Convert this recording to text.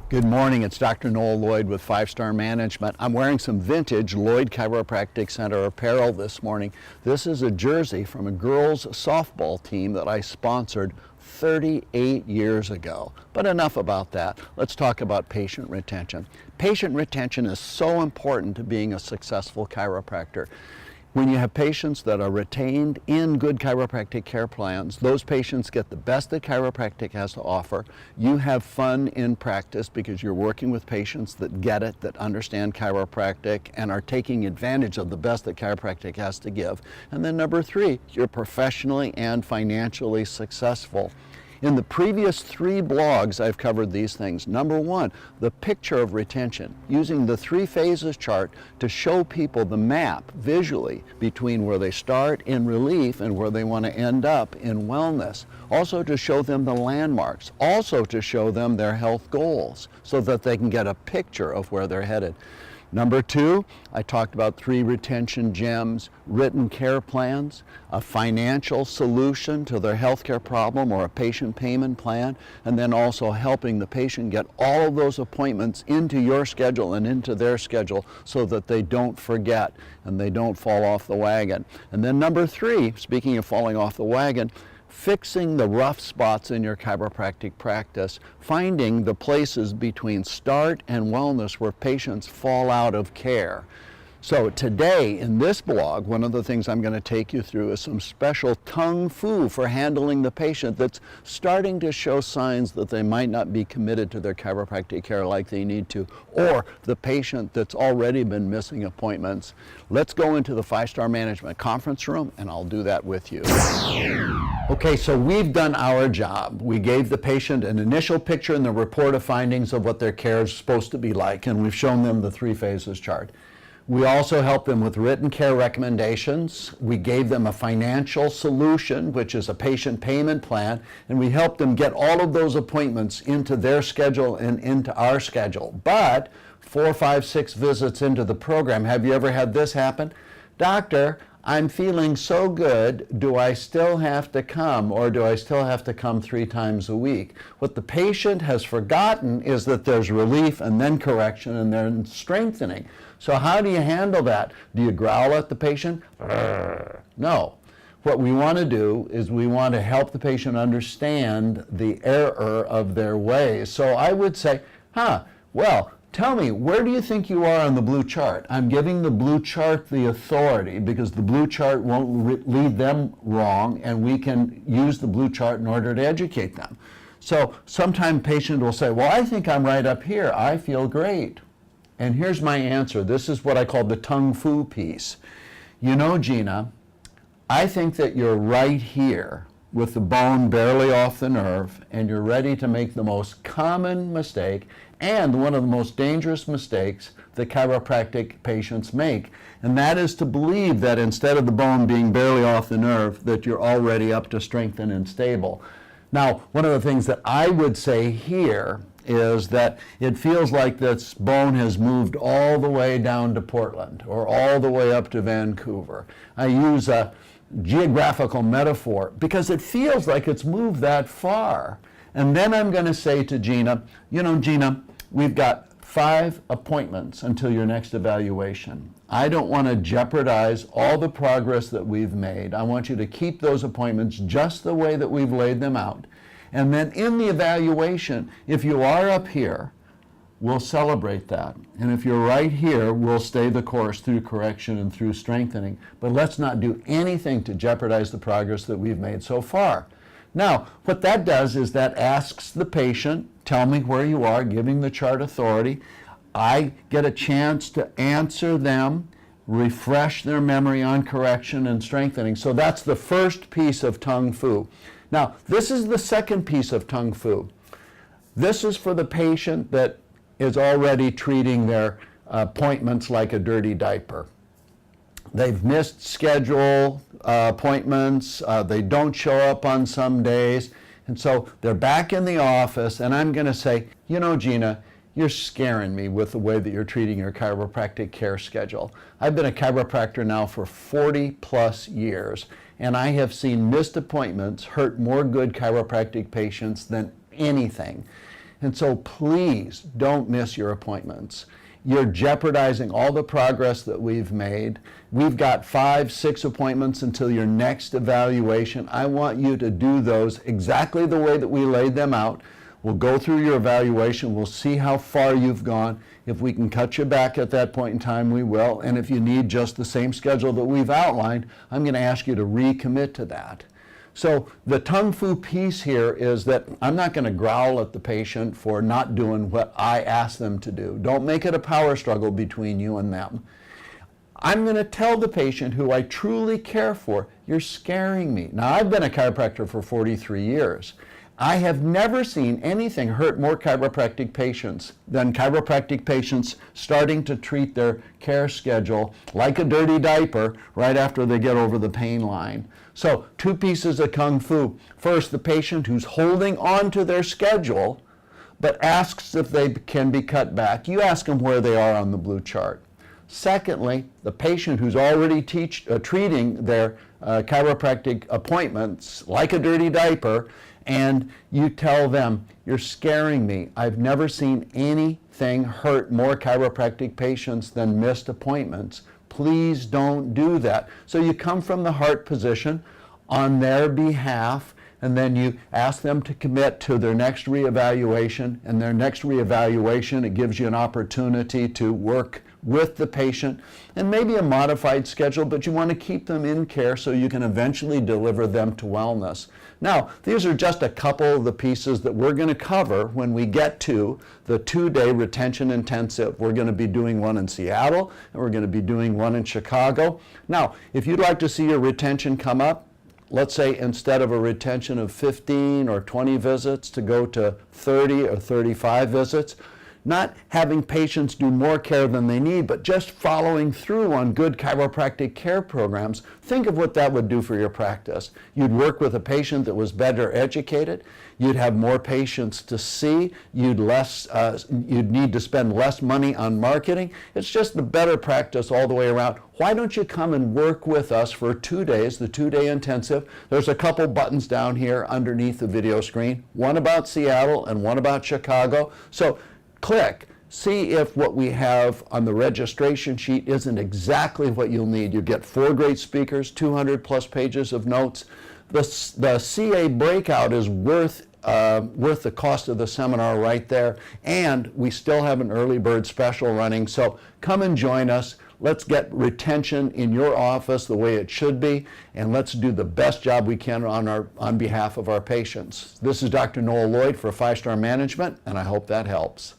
Good morning, it's Dr. Noel Lloyd with 5-Star Management. I'm wearing some vintage Lloyd Chiropractic Center apparel this morning. This is a jersey from a girls softball team that I sponsored 38 years ago. But enough about that. Let's talk about patient retention. Patient retention is so important to being a successful chiropractor. When you have patients that are retained in good chiropractic care plans, those patients get the best that chiropractic has to offer. You have fun in practice because you're working with patients that get it, that understand chiropractic, and are taking advantage of the best that chiropractic has to give. And then number 3, you're professionally and financially successful. In the previous 3 blogs, I've covered these things. Number 1, the picture of retention, using the 3 phases chart to show people the map visually between where they start in relief and where they want to end up in wellness. Also to show them the landmarks, also to show them their health goals so that they can get a picture of where they're headed. Number 2, I talked about 3 retention gems, written care plans, a financial solution to their healthcare problem or a patient payment plan, and then also helping the patient get all of those appointments into your schedule and into their schedule so that they don't forget and they don't fall off the wagon. And then number 3, speaking of falling off the wagon, fixing the rough spots in your chiropractic practice, finding the places between start and wellness where patients fall out of care. So today in this blog, one of the things I'm going to take you through is some special tung fu for handling the patient that's starting to show signs that they might not be committed to their chiropractic care like they need to, or the patient that's already been missing appointments. Let's go into the 5-Star Management conference room and I'll do that with you. Okay, so we've done our job. We gave the patient an initial picture and the report of findings of what their care is supposed to be like, and we've shown them the 3 phases chart. We also helped them with written care recommendations. We gave them a financial solution, which is a patient payment plan, and we helped them get all of those appointments into their schedule and into our schedule. But 4, 5, 6 visits into the program, have you ever had this happen? Doctor, I'm feeling so good, do I still have to come, or do I still have to come 3 times a week? What the patient has forgotten is that there's relief and then correction and then strengthening. So how do you handle that? Do you growl at the patient? No. What we want to do is we want to help the patient understand the error of their ways. So I would say, well, tell me, where do you think you are on the blue chart? I'm giving the blue chart the authority because the blue chart won't lead them wrong, and we can use the blue chart in order to educate them. So sometimes patient will say, well, I think I'm right up here. I feel great. And here's my answer. This is what I call the tung fu piece. You know, Gina, I think that you're right here with the bone barely off the nerve, and you're ready to make the most common mistake and one of the most dangerous mistakes that chiropractic patients make. And that is to believe that instead of the bone being barely off the nerve, that you're already up to strengthened and stable. Now, one of the things that I would say here is that it feels like this bone has moved all the way down to Portland or all the way up to Vancouver. I use a geographical metaphor because it feels like it's moved that far. And then I'm going to say to Gina, you know, Gina, we've got 5 appointments until your next evaluation. I don't want to jeopardize all the progress that we've made. I want you to keep those appointments just the way that we've laid them out. And then in the evaluation, if you are up here, we'll celebrate that. And if you're right here, we'll stay the course through correction and through strengthening. But let's not do anything to jeopardize the progress that we've made so far. Now, what that does is that asks the patient, tell me where you are, giving the chart authority. I get a chance to answer them, refresh their memory on correction and strengthening. So that's the first piece of tung fu. Now, this is the second piece of tung fu. This is for the patient that is already treating their appointments like a dirty diaper. They've missed schedule appointments, they don't show up on some days, and so they're back in the office, and I'm going to say, you know, Gina, you're scaring me with the way that you're treating your chiropractic care schedule. I've been a chiropractor now for 40 plus years, and I have seen missed appointments hurt more good chiropractic patients than anything. And so please don't miss your appointments. You're jeopardizing all the progress that we've made. We've got 5, 6 appointments until your next evaluation. I want you to do those exactly the way that we laid them out. We'll go through your evaluation. We'll see how far you've gone. If we can cut you back at that point in time, we will. And if you need just the same schedule that we've outlined, I'm going to ask you to recommit to that. So the tung fu piece here is that I'm not going to growl at the patient for not doing what I asked them to do. Don't make it a power struggle between you and them. I'm going to tell the patient who I truly care for, you're scaring me. Now, I've been a chiropractor for 43 years. I have never seen anything hurt more chiropractic patients than chiropractic patients starting to treat their care schedule like a dirty diaper right after they get over the pain line. So 2 pieces of kung fu. First, the patient who's holding on to their schedule but asks if they can be cut back. You ask them where they are on the blue chart. Secondly, the patient who's already treating their chiropractic appointments like a dirty diaper, and you tell them, you're scaring me. I've never seen anything hurt more chiropractic patients than missed appointments. Please don't do that. So you come from the heart position on their behalf, and then you ask them to commit to their next reevaluation, and their next reevaluation, it gives you an opportunity to work with the patient and maybe a modified schedule, but you want to keep them in care so you can eventually deliver them to wellness. Now, these are just a couple of the pieces that we're going to cover when we get to the 2-day retention intensive. We're going to be doing one in Seattle, and we're going to be doing one in Chicago. Now, if you'd like to see your retention come up, let's say instead of a retention of 15 or 20 visits to go to 30 or 35 visits, not having patients do more care than they need, but just following through on good chiropractic care programs. Think of what that would do for your practice. You'd work with a patient that was better educated. You'd have more patients to see. You'd need to spend less money on marketing. It's just the better practice all the way around. Why don't you come and work with us for 2 days, the 2-day intensive? There's a couple buttons down here underneath the video screen, one about Seattle and one about Chicago. So click, see if what we have on the registration sheet isn't exactly what you'll need. You get 4 great speakers, 200 plus pages of notes. The CA breakout is worth the cost of the seminar right there, and we still have an early bird special running, so come and join us. Let's get retention in your office the way it should be, and let's do the best job we can on behalf of our patients. This is Dr. Noel Lloyd for 5-Star Management, and I hope that helps.